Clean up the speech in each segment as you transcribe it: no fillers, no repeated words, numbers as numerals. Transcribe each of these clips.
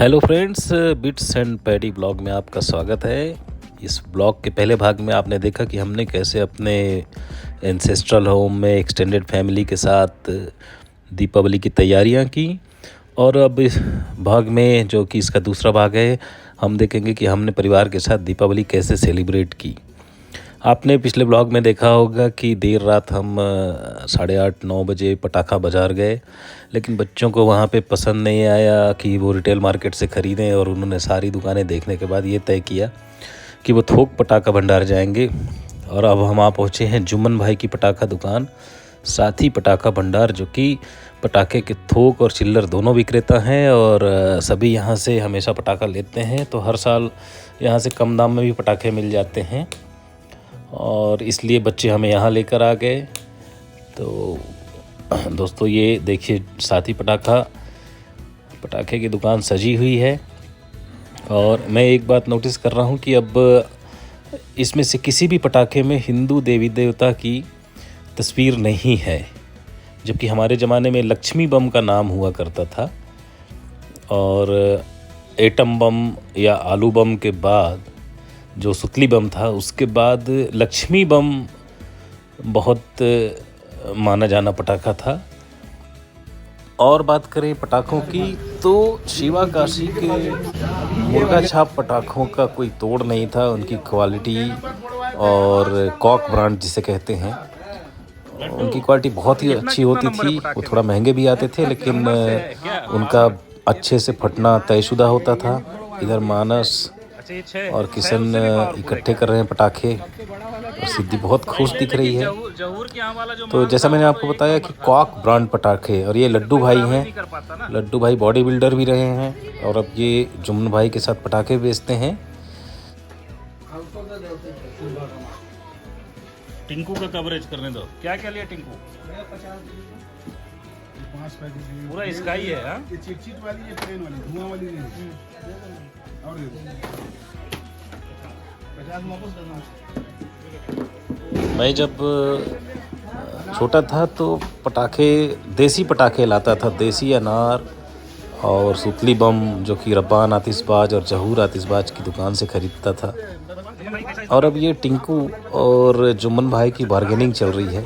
Hello friends, bits and paddy blog में आपका स्वागत है। इस ब्लॉग के पहले भाग में आपने देखा कि हमने कैसे अपने एंसेस्ट्रल होम में एक्सटेंडेड फैमिली के साथ दीपावली की तैयारियां की। और अब इस भाग में, जो कि इसका दूसरा भाग है, हम देखेंगे कि हमने परिवार के साथ दीपावली कैसे सेलिब्रेट की। आपने पिछले ब्लॉग में देखा होगा कि देर रात हम 8:30-9 बजे पटाखा बाज़ार गए, लेकिन बच्चों को वहाँ पे पसंद नहीं आया कि वो रिटेल मार्केट से ख़रीदें, और उन्होंने सारी दुकानें देखने के बाद ये तय किया कि वो थोक पटाखा भंडार जाएंगे। और अब हम आ पहुँचे हैं जुम्मन भाई की पटाखा दुकान, साथी पटाखा भंडार, जो कि पटाखे के थोक और चिल्लर दोनों विक्रेता हैं। और सभी यहाँ से हमेशा पटाखा लेते हैं, तो हर साल यहाँ से कम दाम में भी पटाखे मिल जाते हैं, और इसलिए बच्चे हमें यहाँ लेकर आ गए। तो दोस्तों, ये देखिए, साथी पटाखे की दुकान सजी हुई है। और मैं एक बात नोटिस कर रहा हूँ कि अब इसमें से किसी भी पटाखे में हिंदू देवी देवता की तस्वीर नहीं है, जबकि हमारे ज़माने में लक्ष्मी बम का नाम हुआ करता था। और एटम बम या आलू बम के बाद जो सुतली बम था, उसके बाद लक्ष्मी बम बहुत माना जाना पटाखा था। और बात करें पटाखों की, तो शिवा काशी के मुर्गा छाप पटाखों का कोई तोड़ नहीं था। उनकी क्वालिटी, और कॉक ब्रांड जिसे कहते हैं, उनकी क्वालिटी बहुत ही अच्छी होती थी। वो थोड़ा महंगे भी आते थे, लेकिन उनका अच्छे से फटना तयशुदा होता था। इधर मानस और किशन इकट्ठे कर रहे हैं पटाखे, और सिद्धि बहुत खुश दिख रही है। तो जैसा मैंने आपको बताया कि कॉक ब्रांड पटाखे, और ये लड्डू भाई हैं। लड्डू भाई बॉडी बिल्डर भी रहे हैं, और अब ये जुम्मन भाई के साथ पटाखे बेचते हैं। टिंकू का कवरेज करने दो। क्या क्या लिया टिंकू? पूरा स्काई है। हाँ, ये चिट वाली, ये प्लेन वाली, धुआं वाली नहीं। और 50 वापस करना। मैं जब छोटा था तो देसी पटाखे लाता था, देसी अनार और सुतली बम, जो कि रब्बान आतिशबाज और जहूर आतिशबाज की दुकान से ख़रीदता था। और अब ये टिंकू और जुम्मन भाई की बार्गेनिंग चल रही है।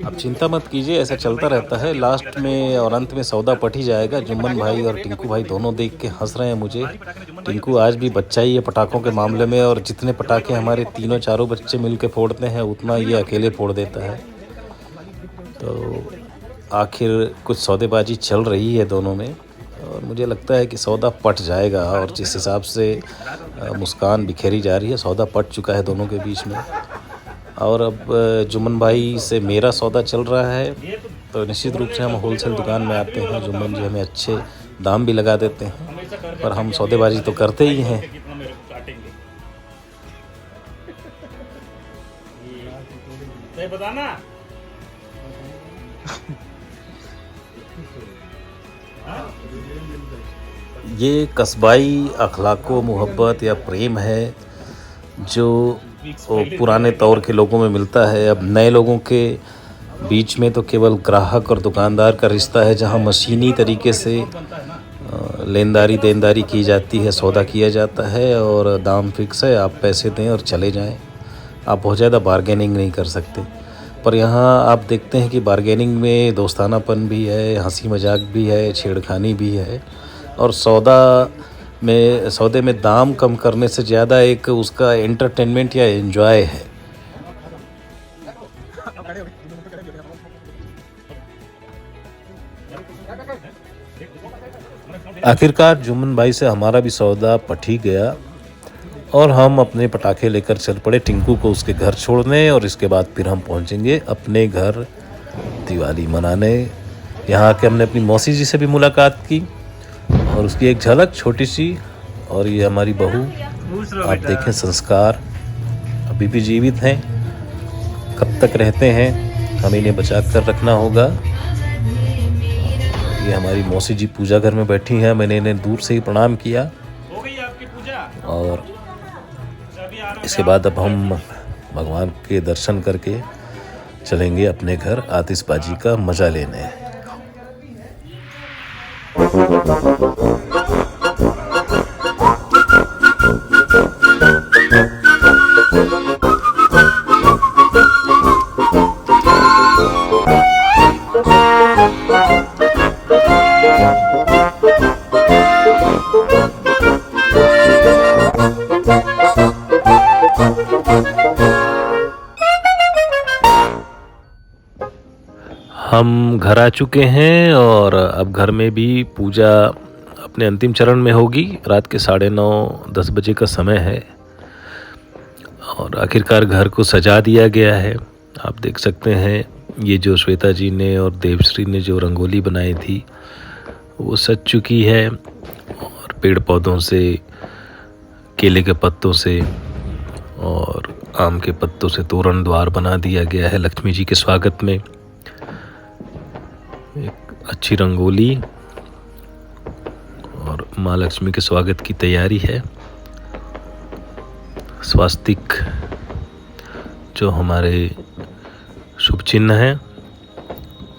अब चिंता मत कीजिए, ऐसा चलता रहता है। लास्ट में और अंत में सौदा पट ही जाएगा। जुम्मन भाई और टिंकू भाई दोनों देख के हंस रहे हैं मुझे। टिंकू आज भी बच्चा ही है पटाखों के मामले में, और जितने पटाखे हमारे तीनों चारों बच्चे मिलके फोड़ते हैं, उतना ये अकेले फोड़ देता है। तो आखिर कुछ सौदेबाजी चल रही है दोनों में, और मुझे लगता है कि सौदा पट जाएगा। और जिस हिसाब से मुस्कान बिखेरी जा रही है, सौदा पट चुका है दोनों के बीच में। और अब जुम्मन भाई से मेरा सौदा चल रहा है, तो निश्चित रूप से हम होलसेल दुकान में आते हैं। जुम्मन जी हमें अच्छे दाम भी लगा देते हैं, पर हम सौदेबाजी तो करते ही हैं। बताना। ये कस्बाई अखलाको मोहब्बत या प्रेम है, जो पुराने तौर के लोगों में मिलता है। अब नए लोगों के बीच में तो केवल ग्राहक और दुकानदार का रिश्ता है, जहां मशीनी तरीके से लेनदारी देनदारी की जाती है, सौदा किया जाता है, और दाम फिक्स है। आप पैसे दें और चले जाएं। आप बहुत ज़्यादा बार्गेनिंग नहीं कर सकते। पर यहाँ आप देखते हैं कि बार्गेनिंग में दोस्तानापन भी है, हंसी मजाक भी है, छेड़खानी भी है। और सौदे में दाम कम करने से ज़्यादा एक उसका एंटरटेनमेंट या एंजॉय है। आखिरकार जुम्मन भाई से हमारा भी सौदा पट ही गया, और हम अपने पटाखे लेकर चल पड़े टिंकू को उसके घर छोड़ने। और इसके बाद फिर हम पहुंचेंगे अपने घर दिवाली मनाने। यहाँ आके हमने अपनी मौसी जी से भी मुलाकात की, और उसकी एक झलक छोटी सी। और ये हमारी बहू, आप देखें, संस्कार अभी भी जीवित हैं। कब तक रहते हैं, हमें इन्हें बचा कर रखना होगा। ये हमारी मौसी जी पूजा घर में बैठी हैं। मैंने इन्हें दूर से ही प्रणाम किया। हो गई आपकी पूजा? और इसके बाद अब हम भगवान के दर्शन करके चलेंगे अपने घर आतिशबाजी का मज़ा लेने। हम घर आ चुके हैं और अब घर में भी पूजा अपने अंतिम चरण में होगी। रात के 9:30-10 बजे का समय है और आखिरकार घर को सजा दिया गया है। आप देख सकते हैं ये जो श्वेता जी ने और देवश्री ने जो रंगोली बनाई थी वो सज चुकी है और पेड़ पौधों से, केले के पत्तों से और आम के पत्तों से तोरण द्वार बना दिया गया है। लक्ष्मी जी के स्वागत में एक अच्छी रंगोली और माँ लक्ष्मी के स्वागत की तैयारी है। स्वास्तिक जो हमारे शुभ चिन्ह हैं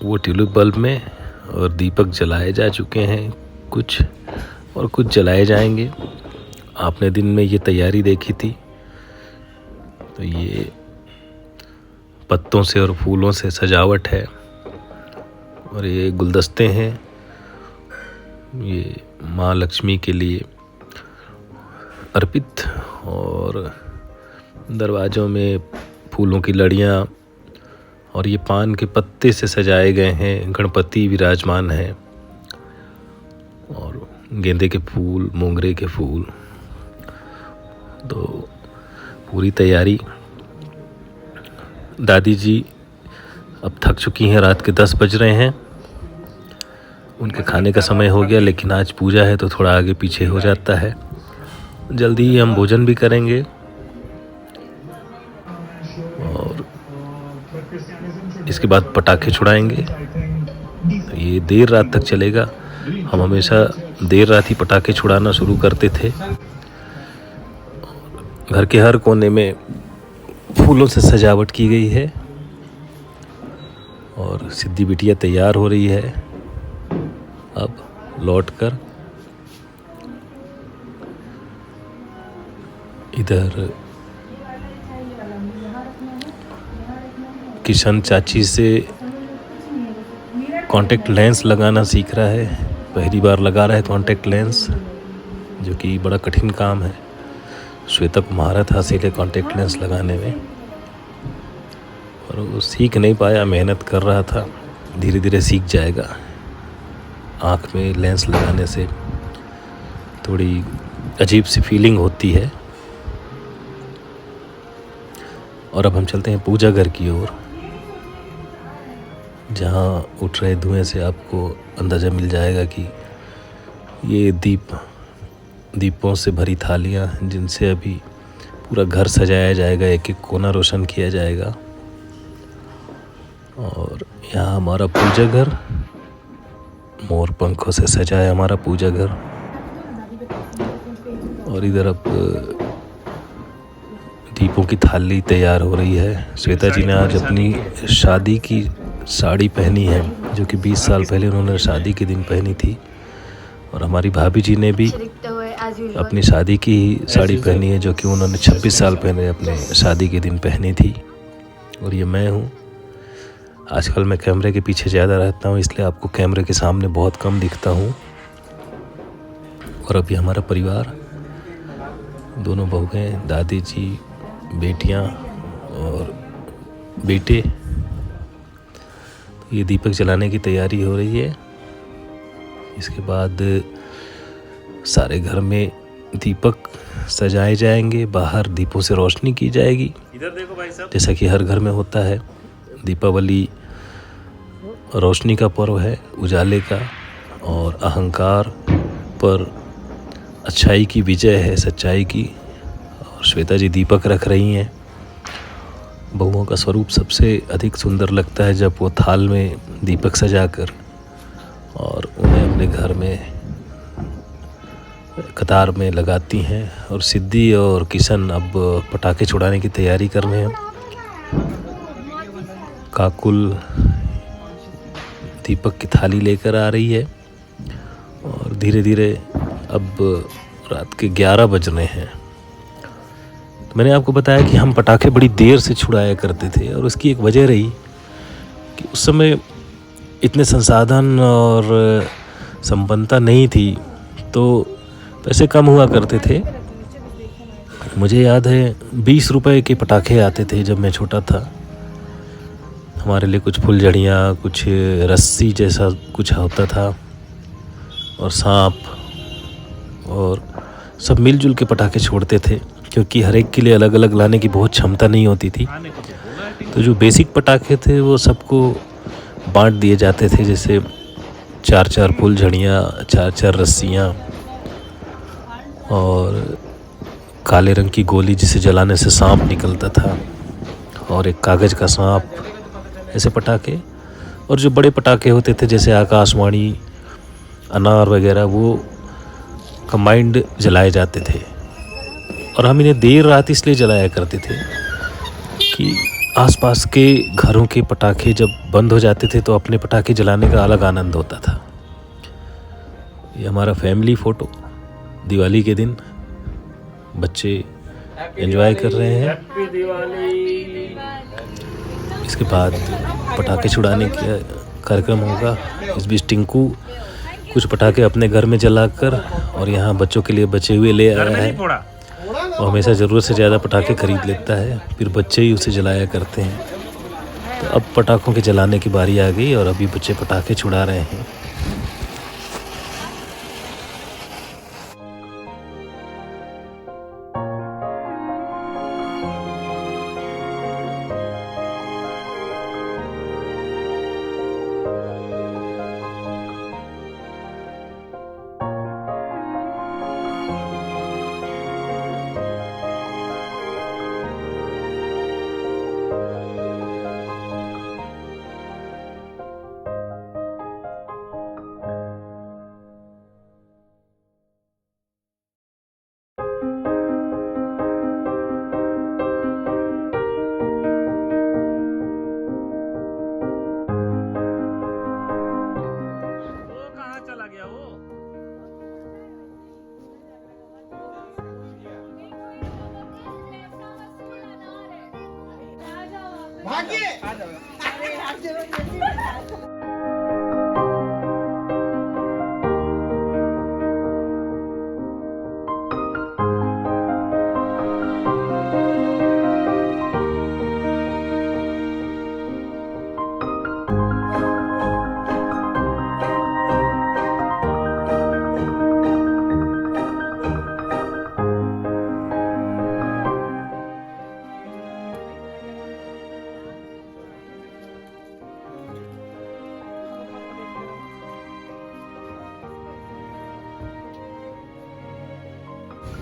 वो ट्यूलिप बल्ब में और दीपक जलाए जा चुके हैं, कुछ और कुछ जलाए जाएंगे। आपने दिन में ये तैयारी देखी थी, तो ये पत्तों से और फूलों से सजावट है और ये गुलदस्ते हैं, ये माँ लक्ष्मी के लिए अर्पित। और दरवाज़ों में फूलों की लड़ियाँ और ये पान के पत्ते से सजाए गए हैं। गणपति विराजमान है और गेंदे के फूल, मोंगरे के फूल। तो पूरी तैयारी। दादी जी अब थक चुकी हैं, रात के 10 बज रहे हैं, उनके खाने का समय हो गया, लेकिन आज पूजा है तो थोड़ा आगे पीछे हो जाता है। जल्दी ही हम भोजन भी करेंगे और इसके बाद पटाखे छुड़ाएंगे। तो ये देर रात तक चलेगा। हम हमेशा देर रात ही पटाखे छुड़ाना शुरू करते थे। घर के हर कोने में फूलों से सजावट की गई है और सिद्धि बिटिया तैयार हो रही है अब लौटकर। इधर किशन चाची से कांटेक्ट लेंस लगाना सीख रहा है। पहली बार लगा रहा है कांटेक्ट लेंस, जो कि बड़ा कठिन काम है। श्वेता को महारत हासिल है कांटेक्ट लेंस लगाने में और वो सीख नहीं पाया, मेहनत कर रहा था। धीरे धीरे सीख जाएगा। आँख में लेंस लगाने से थोड़ी अजीब सी फीलिंग होती है। और अब हम चलते हैं पूजा घर की ओर, जहाँ उठ रहे धुएं से आपको अंदाज़ा मिल जाएगा कि ये दीपों से भरी थालियाँ, जिनसे अभी पूरा घर सजाया जाएगा, एक एक कोना रोशन किया जाएगा। और यहाँ हमारा पूजा घर मोर पंखों से सजा है, हमारा पूजा घर। और इधर अब दीपों की थाली तैयार हो रही है। श्वेता जी ने आज अपनी शादी की साड़ी पहनी है, जो कि 20 साल पहले उन्होंने शादी के दिन पहनी थी। और हमारी भाभी जी ने भी अपनी शादी की साड़ी पहनी है, जो कि उन्होंने 26 साल पहले अपने शादी के दिन पहनी थी। और ये मैं हूँ। आजकल मैं कैमरे के पीछे ज़्यादा रहता हूँ, इसलिए आपको कैमरे के सामने बहुत कम दिखता हूँ। और अभी हमारा परिवार, दोनों बहुएं, दादी जी, बेटियाँ और बेटे, ये दीपक जलाने की तैयारी हो रही है। इसके बाद सारे घर में दीपक सजाए जाएंगे, बाहर दीपों से रोशनी की जाएगी। इधर देखो भाई साहब, जैसा कि हर घर में होता है। दीपावली रोशनी का पर्व है, उजाले का, और अहंकार पर अच्छाई की विजय है, सच्चाई की। और श्वेता जी दीपक रख रही हैं। बहुओं का स्वरूप सबसे अधिक सुंदर लगता है जब वो थाल में दीपक सजाकर और उन्हें अपने घर में कतार में लगाती हैं। और सिद्धि और किशन अब पटाखे छुड़ाने की तैयारी कर रहे हैं। काकुल दीपक की थाली लेकर आ रही है और धीरे धीरे अब रात के 11 बज रहे हैं। तो मैंने आपको बताया कि हम पटाखे बड़ी देर से छुड़ाया करते थे और उसकी एक वजह रही कि उस समय इतने संसाधन और संपन्नता नहीं थी, तो पैसे कम हुआ करते थे। मुझे याद है 20 रुपए के पटाखे आते थे जब मैं छोटा था। हमारे लिए कुछ फुलझड़ियाँ, कुछ रस्सी जैसा कुछ होता था और सांप, और सब मिलजुल के पटाखे छोड़ते थे क्योंकि हर एक के लिए अलग अलग लाने की बहुत क्षमता नहीं होती थी। तो जो बेसिक पटाखे थे वो सबको बांट दिए जाते थे, जैसे 4-4 फुलझड़ियाँ, 4-4 रस्सियाँ और काले रंग की गोली जिसे जलाने से सांप निकलता था और एक कागज़ का सांप, ऐसे पटाखे। और जो बड़े पटाखे होते थे जैसे आकाशवाणी, अनार वगैरह, वो कंबाइंड जलाए जाते थे। और हम इन्हें देर रात इसलिए जलाया करते थे कि आसपास के घरों के पटाखे जब बंद हो जाते थे तो अपने पटाखे जलाने का अलग आनंद होता था। ये हमारा फैमिली फ़ोटो, दिवाली के दिन बच्चे एंजॉय कर रहे हैं। इसके बाद पटाखे छुड़ाने का कार्यक्रम होगा। इस बीच टिंकू कुछ पटाखे अपने घर में जलाकर और यहाँ बच्चों के लिए बचे हुए ले आया है। वो हमेशा ज़रूरत से ज़्यादा पटाखे खरीद लेता है, फिर बच्चे ही उसे जलाया करते हैं। तो अब पटाखों के जलाने की बारी आ गई और अभी बच्चे पटाखे छुड़ा रहे हैं।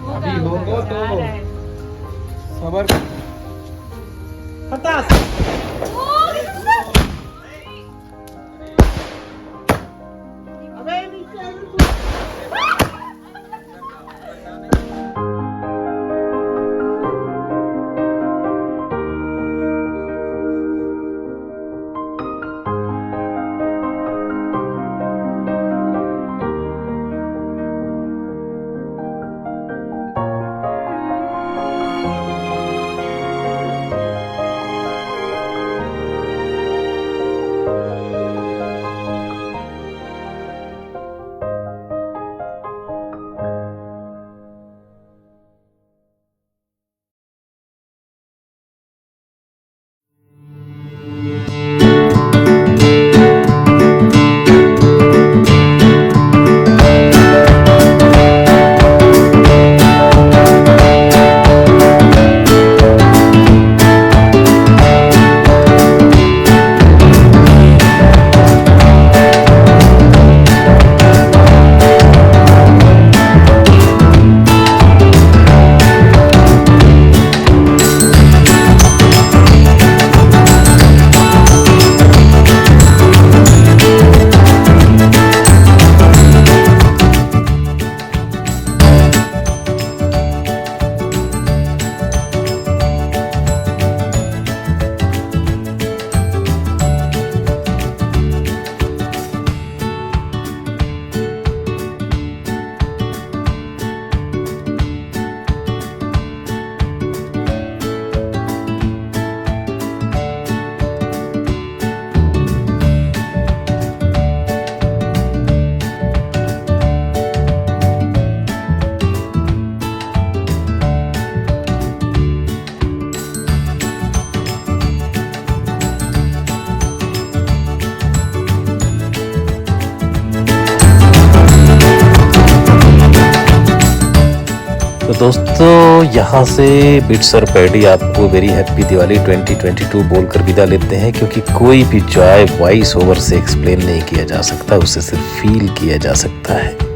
अभी होगा तो सबर। तो दोस्तों यहाँ से बिट्स और पैडी आपको वेरी हैप्पी दिवाली 2022 बोलकर विदा लेते हैं, क्योंकि कोई भी जॉय वॉइस ओवर से एक्सप्लेन नहीं किया जा सकता, उसे सिर्फ फील किया जा सकता है।